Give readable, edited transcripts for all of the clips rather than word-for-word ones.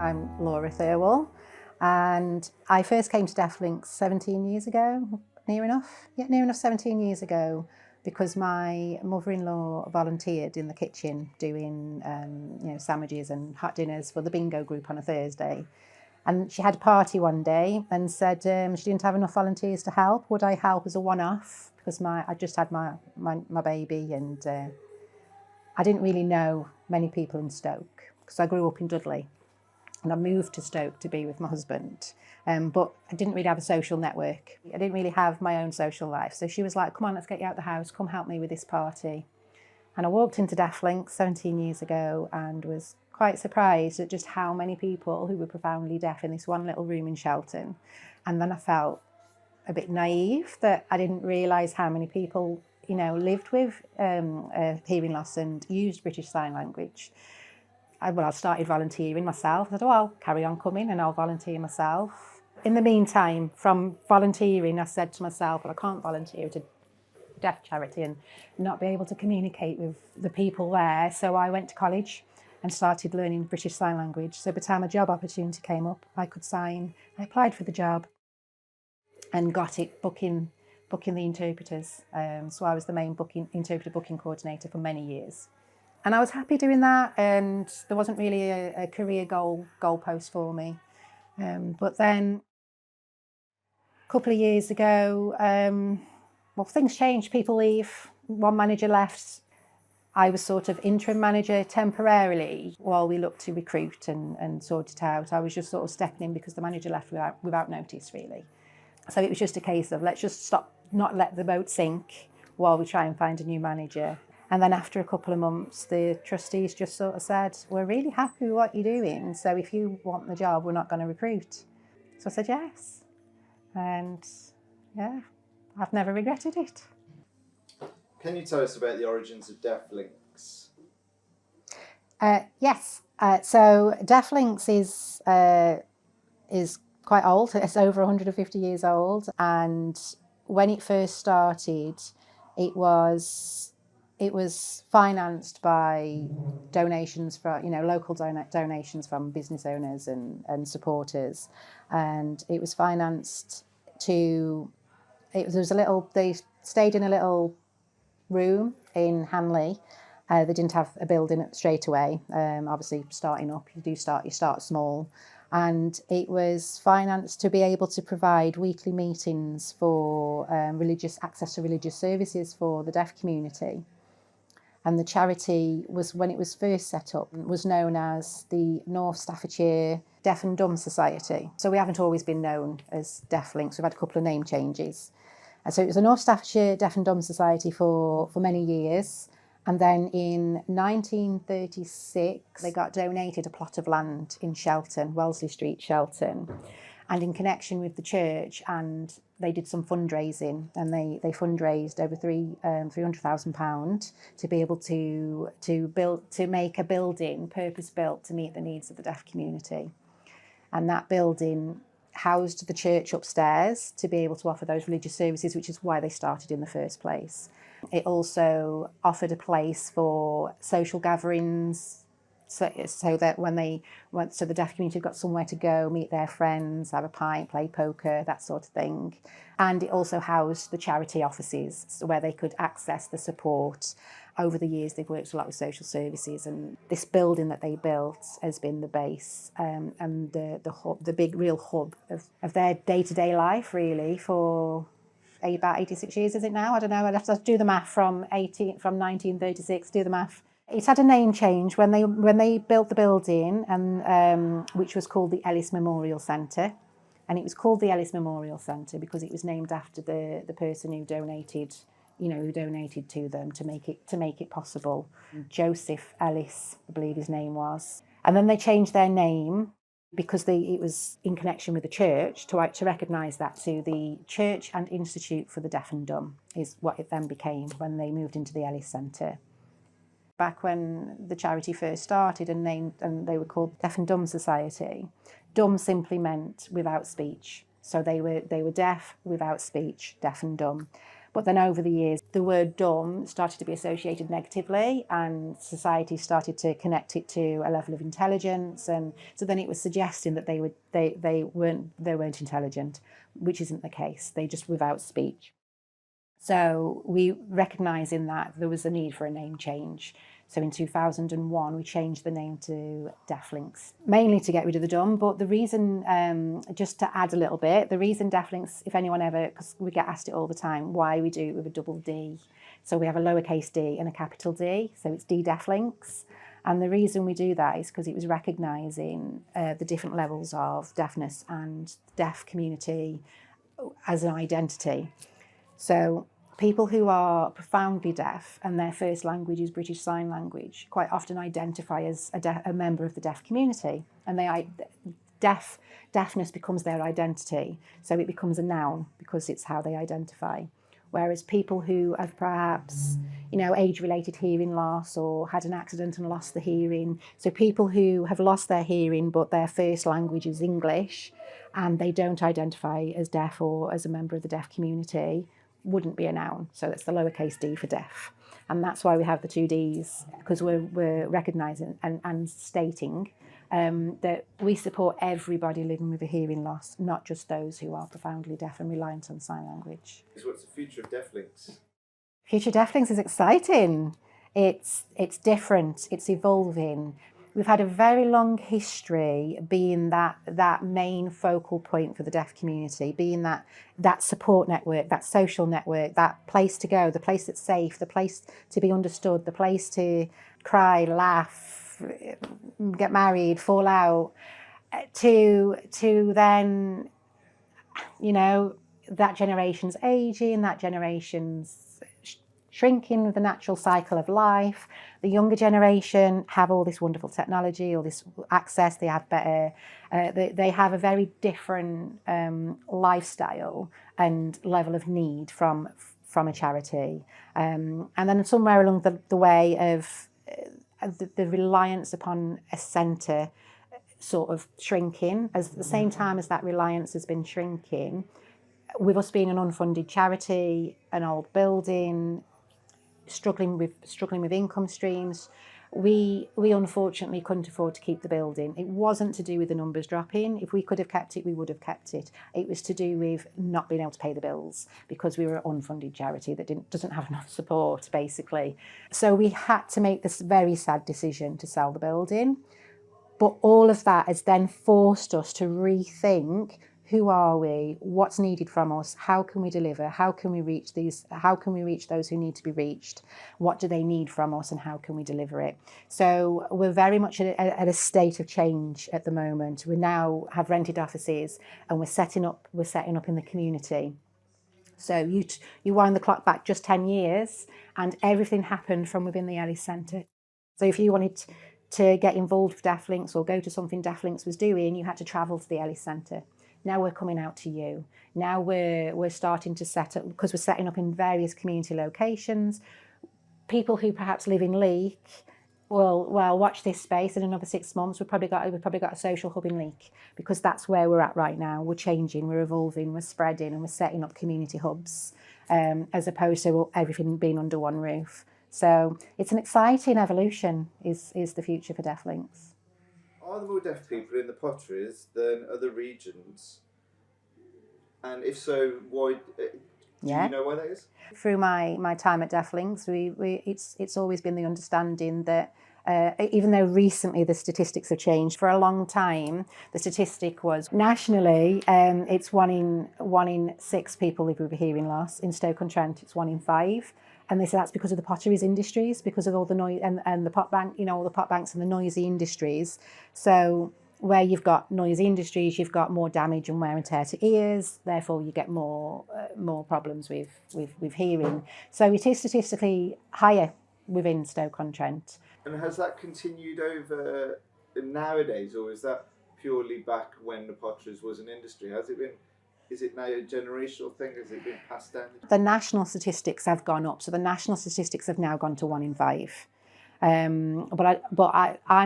I'm Laura Thirlwall, and I first came to Deaflinks 17 years ago, near enough 17 years ago, because my mother-in-law volunteered in the kitchen doing sandwiches and hot dinners for the bingo group on a Thursday. And she had a party one day and said she didn't have enough volunteers to help. Would I help as a one-off? Because I just had my baby, and I didn't really know many people in Stoke because I grew up in Dudley. And I moved to Stoke to be with my husband, but I didn't really have a social network. I didn't really have my own social life. So she was like, come on, let's get you out of the house, come help me with this party. And I walked into Deaflinks 17 years ago and was quite surprised at just how many people who were profoundly deaf in this one little room in Shelton. And then I felt a bit naive that I didn't realise how many people, lived with hearing loss and used British Sign Language. I started volunteering myself. I said, I'll carry on coming and I'll volunteer myself. In the meantime, from volunteering, I said to myself, well, I can't volunteer at a deaf charity and not be able to communicate with the people there. So I went to college and started learning British Sign Language. So by the time a job opportunity came up, I could sign. I applied for the job and got it, booking the interpreters. So I was the main interpreter booking coordinator for many years. And I was happy doing that, and there wasn't really a career goalpost for me. But then a couple of years ago, things changed, people leave, one manager left. I was sort of interim manager temporarily while we looked to recruit and sort it out. I was just sort of stepping in because the manager left without notice, really. So it was just a case of let's just stop, not let the boat sink while we try and find a new manager. And then after a couple of months, the trustees just sort of said, we're really happy with what you're doing, so if you want the job, we're not going to recruit. So I said yes. And yeah, I've never regretted it. Can you tell us about the origins of Deaflinks? Yes. So Deaflinks is quite old. It's over 150 years old. And when it first started, it was financed by donations from, local donations from business owners and supporters. And it was financed they stayed in a little room in Hanley. They didn't have a building straight away. Obviously, starting up, you start small. And it was financed to be able to provide weekly meetings for access to religious services for the deaf community. And the charity was, when it was first set up, was known as the North Staffordshire Deaf and Dumb Society. So we haven't always been known as Deaflinks. We've had a couple of name changes. And so it was the North Staffordshire Deaf and Dumb Society for many years. And then in 1936, they got donated a plot of land in Shelton, Wellesley Street, Shelton. And in connection with the church, and they did some fundraising, and they fundraised over £300,000 to be able to make a building purpose built to meet the needs of the deaf community. And that building housed the church upstairs to be able to offer those religious services, which is why they started in the first place. It also offered a place for social gatherings, so that when the deaf community got somewhere to go, meet their friends, have a pint, play poker, that sort of thing. And it also housed the charity offices, so where they could access the support. Over the years, they've worked a lot with social services, and this building that they built has been the base and the hub, the big real hub of their day-to-day life, really, for about 86 years, is it now? I don't know, I'd have to do the math from 1936, do the math. It's had a name change when they built the building, and which was called the Ellis Memorial Centre, and it was called the Ellis Memorial Centre because it was named after the person who donated to them to make it possible. Joseph Ellis, I believe his name was, and then they changed their name because it was in connection with the church to recognise that to the Church and Institute for the Deaf and Dumb is what it then became when they moved into the Ellis Centre. Back when the charity first started and they were called Deaf and Dumb Society, dumb simply meant without speech. So they were deaf without speech, deaf and dumb. But then over the years, the word dumb started to be associated negatively, and society started to connect it to a level of intelligence. And so then it was suggesting that they weren't intelligent, which isn't the case. They just without speech. So we recognise in that there was a need for a name change. So in 2001, we changed the name to Deaflinks, mainly to get rid of the dumb. But the reason, just to add a little bit, the reason Deaflinks, if anyone ever, because we get asked it all the time, why we do it with a double D. So we have a lowercase d and a capital D, so it's D Deaflinks. And the reason we do that is because it was recognising the different levels of deafness and the deaf community as an identity. So people who are profoundly deaf and their first language is British Sign Language quite often identify as a member of the deaf community, and deafness becomes their identity. So it becomes a noun because it's how they identify. Whereas people who have perhaps, age-related hearing loss or had an accident and lost the hearing, so people who have lost their hearing but their first language is English and they don't identify as deaf or as a member of the deaf community, wouldn't be a noun. So that's the lowercase d for deaf. And that's why we have the two Ds, because we're recognising and stating that we support everybody living with a hearing loss, not just those who are profoundly deaf and reliant on sign language. What's the future of Deaflinks? Future Deaflinks is exciting. It's different. It's evolving. We've had a very long history being that main focal point for the deaf community, being that support network, that social network, that place to go, the place that's safe, the place to be understood, the place to cry, laugh, get married, fall out, to then, that generation's aging, that generation's shrinking with the natural cycle of life. The younger generation have all this wonderful technology, all this access. They have better. They have a very different lifestyle and level of need from a charity. And then somewhere along the way of the reliance upon a centre sort of shrinking, at the same time as that reliance has been shrinking, with us being an unfunded charity, an old building, struggling with income streams, we unfortunately couldn't afford to keep the building. It wasn't to do with the numbers dropping. If we could have kept it, we would have kept it. It was to do with not being able to pay the bills because we were an unfunded charity that doesn't have enough support, basically. So we had to make this very sad decision to sell the building. But all of that has then forced us to rethink: who are we? What's needed from us? How can we deliver? How can we reach those who need to be reached? What do they need from us, and how can we deliver it? So we're very much at a state of change at the moment. We now have rented offices, and we're setting up in the community. So you wind the clock back just 10 years, and everything happened from within the Ellis Centre. So if you wanted to get involved with Deaflinks or go to something Deaflinks was doing, you had to travel to the Ellis Centre. Now we're coming out to you. Now we're starting to set up, because we're setting up in various community locations. People who perhaps live in Leek, well, watch this space. In another 6 months, we've probably got a social hub in Leek, because that's where we're at right now. We're changing, we're evolving, we're spreading, and we're setting up community hubs, as opposed to everything being under one roof. So it's an exciting evolution. Is the future for Deaflinks. Are there more deaf people in the Potteries than other regions? And if so, why? Do you know why that is? Through my time at Deaflinks, it's always been the understanding that even though recently the statistics have changed, for a long time the statistic was nationally it's one in 6 people live with a hearing loss. In Stoke-on-Trent, it's 1 in 5. And that's because of the potteries industries, because of all the noise and the pot bank, all the pot banks and the noisy industries. So where you've got noisy industries, you've got more damage and wear and tear to ears. Therefore, you get more problems with hearing. So it is statistically higher within Stoke-on-Trent. And has that continued over nowadays, or is that purely back when the potteries was an industry? Has it been? Is it now a generational thing? Has it been passed down? The national statistics have gone up. So the national statistics have now gone to 1 in 5. I'm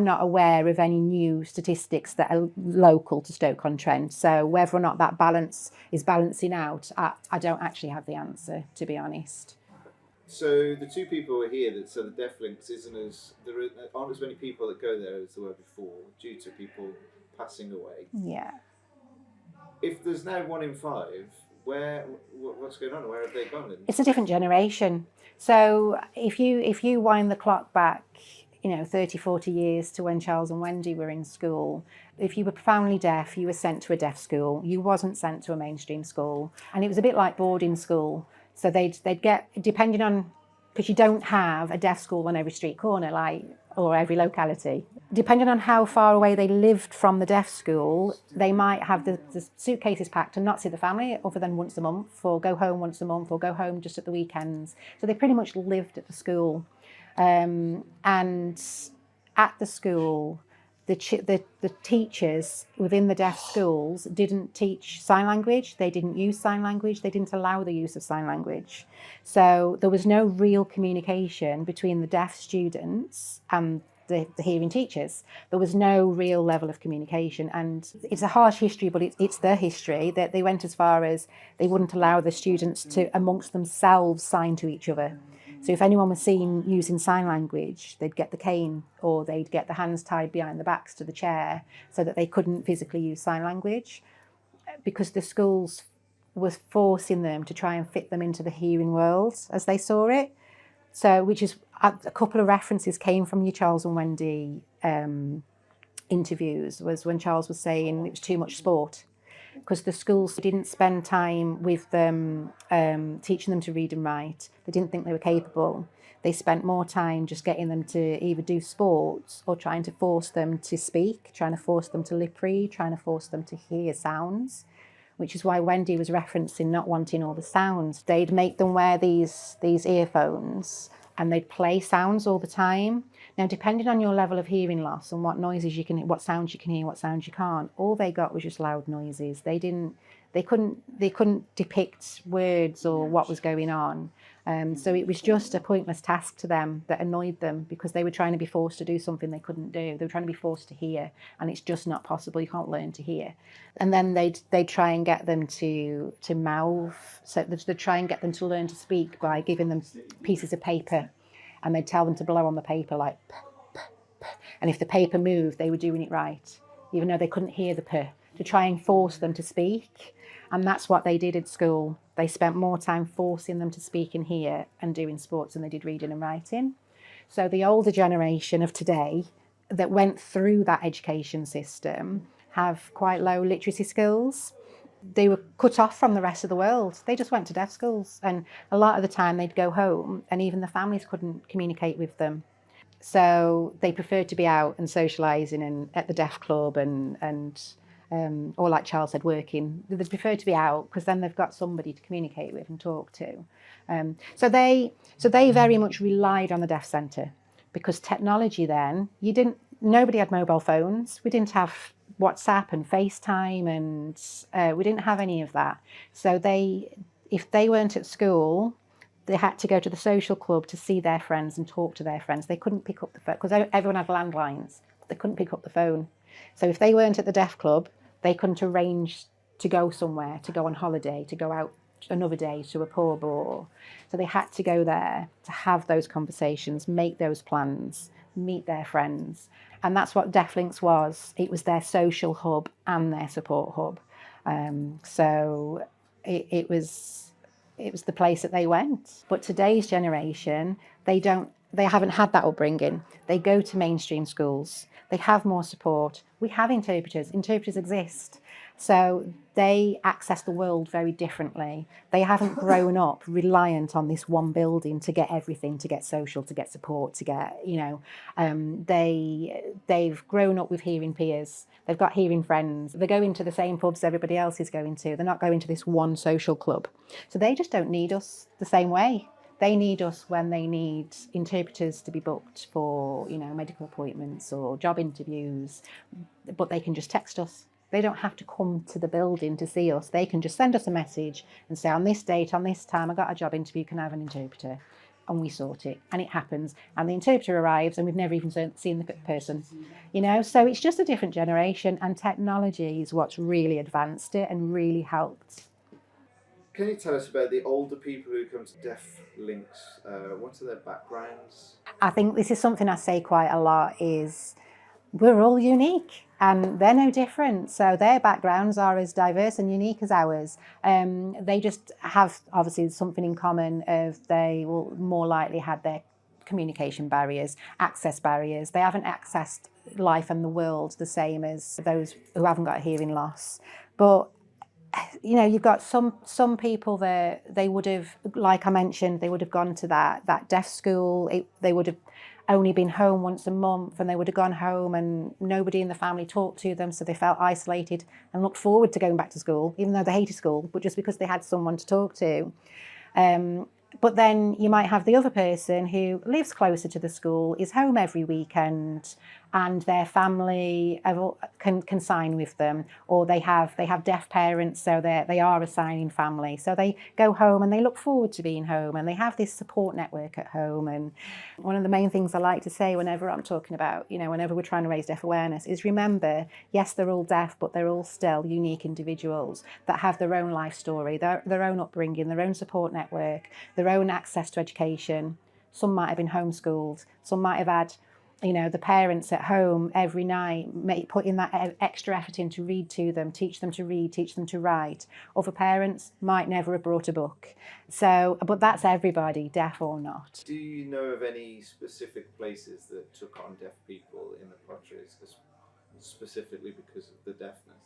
not aware of any new statistics that are local to Stoke-on-Trent. So whether or not that balance is balancing out, I don't actually have the answer, to be honest. So the two people who are here, that so the deaf links there aren't as many people that go there as there were before due to people passing away. Yeah. If there's now 1 in 5, what's going on? Where have they gone? It's a different generation. So if you wind the clock back, 30, 40 years to when Charles and Wendy were in school, if you were profoundly deaf, you were sent to a deaf school. You wasn't sent to a mainstream school. And it was a bit like boarding school. So they'd get, depending on, because you don't have a deaf school on every street corner, or every locality. Depending on how far away they lived from the deaf school, they might have the suitcases packed and not see the family other than once a month, or go home once a month, or go home just at the weekends. So they pretty much lived at the school. And at the school, the teachers within the deaf schools didn't teach sign language. They didn't use sign language. They didn't allow the use of sign language. So there was no real communication between the deaf students and the hearing teachers. There was no real level of communication. And it's a harsh history, but it's their history, that they went as far as they wouldn't allow the students to, amongst themselves, sign to each other. So if anyone was seen using sign language, they'd get the cane, or they'd get the hands tied behind the backs to the chair so that they couldn't physically use sign language, because the schools was forcing them to try and fit them into the hearing world as they saw it. So, which is a couple of references came from your Charles and Wendy interviews, was when Charles was saying it was too much sport, because the schools didn't spend time with them teaching them to read and write. They didn't think they were capable. They spent more time just getting them to either do sports or trying to force them to speak, trying to force them to lip read, trying to force them to hear sounds, which is why Wendy was referencing not wanting all the sounds. They'd make them wear these earphones and they'd play sounds all the time. Now, depending on your level of hearing loss and what noises you can, what sounds you can hear, what sounds you can't, all they got was just loud noises. They couldn't depict words or what was going on. So it was just a pointless task to them that annoyed them, because they were trying to be forced to do something they couldn't do. They were trying to be forced to hear, and it's just not possible. You can't learn to hear. And then they'd try and get them to mouth. So they'd try and get them to learn to speak by giving them pieces of paper, and they'd tell them to blow on the paper like p, p, p. And if the paper moved, they were doing it right, even though they couldn't hear the p, to try and force them to speak. And that's what they did at school. They spent more time forcing them to speak and hear and doing sports than they did reading and writing. So the older generation of today that went through that education system have quite low literacy skills. They were cut off from the rest of the world. They just went to deaf schools, and a lot of the time they'd go home and even the families couldn't communicate with them. So they preferred to be out and socialising and at the deaf club or like Charles said, working. They prefer to be out because then they've got somebody to communicate with and talk to. So they very much relied on the deaf centre, because technology then, nobody had mobile phones. We didn't have WhatsApp and FaceTime, and we didn't have any of that. So if they weren't at school, they had to go to the social club to see their friends and talk to their friends. They couldn't pick up the phone, because everyone had landlines. They couldn't pick up the phone. So if they weren't at the deaf club, they couldn't arrange to go somewhere, to go on holiday, to go out another day to a pub. So they had to go there to have those conversations, make those plans, meet their friends. And that's what DeafLinks was. It was their social hub and their support hub. So it was the place that they went. But today's generation, they haven't had that upbringing. They go to mainstream schools. They have more support. We have interpreters. Interpreters exist. So they access the world very differently. They haven't grown up reliant on this one building to get everything, to get social, to get support, to get, they've grown up with hearing peers. They've got hearing friends. They're going to the same pubs everybody else is going to. They're not going to this one social club. So they just don't need us the same way. They need us when they need interpreters to be booked for, medical appointments or job interviews, but they can just text us. They don't have to come to the building to see us. They can just send us a message and say, on this date, on this time, I got a job interview, can I have an interpreter? and we sort it, and it happens, and the interpreter arrives and we've never even seen the person, so it's just a different generation, and technology is what's really advanced it and really helped. Can you tell us about the older people who come to Deaf Links? What are their backgrounds? I think this is something I say quite a lot, is we're all unique and they're no different. So their backgrounds are as diverse and unique as ours. They just have obviously something in common of they will more likely had their communication barriers, access barriers. They haven't accessed life and the world the same as those who haven't got a hearing loss. But you've got some people there, they would have, like I mentioned, they would have gone to that deaf school. They would have only been home once a month, and they would have gone home and nobody in the family talked to them, so they felt isolated and looked forward to going back to school, even though they hated school, but just because they had someone to talk to. But then you might have the other person who lives closer to the school, is home every weekend, and their family can sign with them, or they have deaf parents, so they are a signing family. So they go home and they look forward to being home, and they have this support network at home. And one of the main things I like to say whenever I'm talking about, whenever we're trying to raise deaf awareness, is remember, yes, they're all deaf, but they're all still unique individuals that have their own life story, their own upbringing, their own support network, their own access to education. Some might have been homeschooled, some might have had the parents at home every night putting that extra effort in to read to them, teach them to read, teach them to write. Other parents might never have brought a book. So, but that's everybody, deaf or not. Do you know of any specific places that took on deaf people in the potteries, specifically because of the deafness?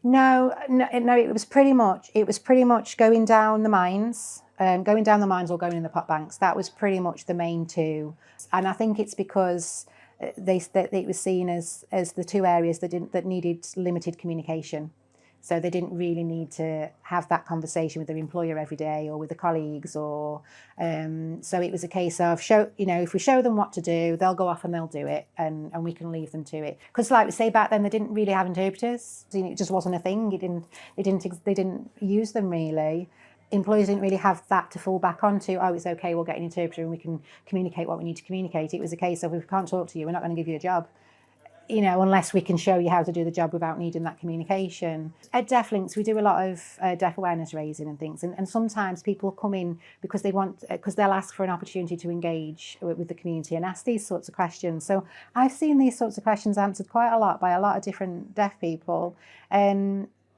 No, it was pretty much going down the mines. Going down the mines or going in the pot banks. That was pretty much the main two. And I think it's because it was seen as the two areas that needed limited communication. So they didn't really need to have that conversation with their employer every day or with the colleagues, or so it was a case of if we show them what to do, they'll go off and they'll do it, and we can leave them to it. Because like we say, back then they didn't really have interpreters. It just wasn't a thing. They didn't use them really. Employers didn't really have that to fall back onto. Oh, it's okay, we'll get an interpreter and we can communicate what we need to communicate. It was a case of, if we can't talk to you, we're not going to give you a job, unless we can show you how to do the job without needing that communication. At Deaf Links, we do a lot of deaf awareness raising and things, and sometimes people come in because they'll ask for an opportunity to engage with the community and ask these sorts of questions. So I've seen these sorts of questions answered quite a lot by a lot of different deaf people,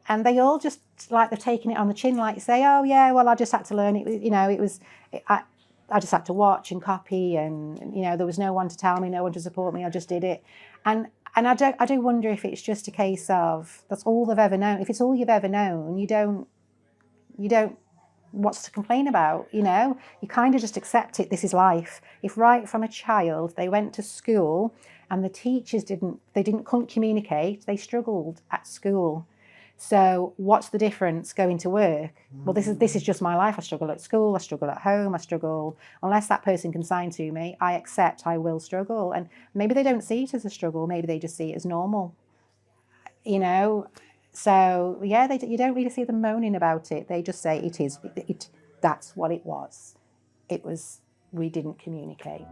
and they all just, like, they're taking it on the chin, like you say, oh yeah, well, I just had to learn it. I just had to watch and copy, and there was no one to tell me, no one to support me. I just did it, and I do wonder if it's just a case of that's all they've ever known. If it's all you've ever known, you don't. What's to complain about? You kind of just accept it. This is life. If right from a child they went to school and the teachers couldn't communicate, they struggled at school. So what's the difference going to work? Well, this is just my life. I struggle at school, I struggle at home, I struggle. Unless that person can sign to me, I accept I will struggle. And maybe they don't see it as a struggle, maybe they just see it as normal. So yeah, you don't really see them moaning about it. They just say that's what it was. We didn't communicate.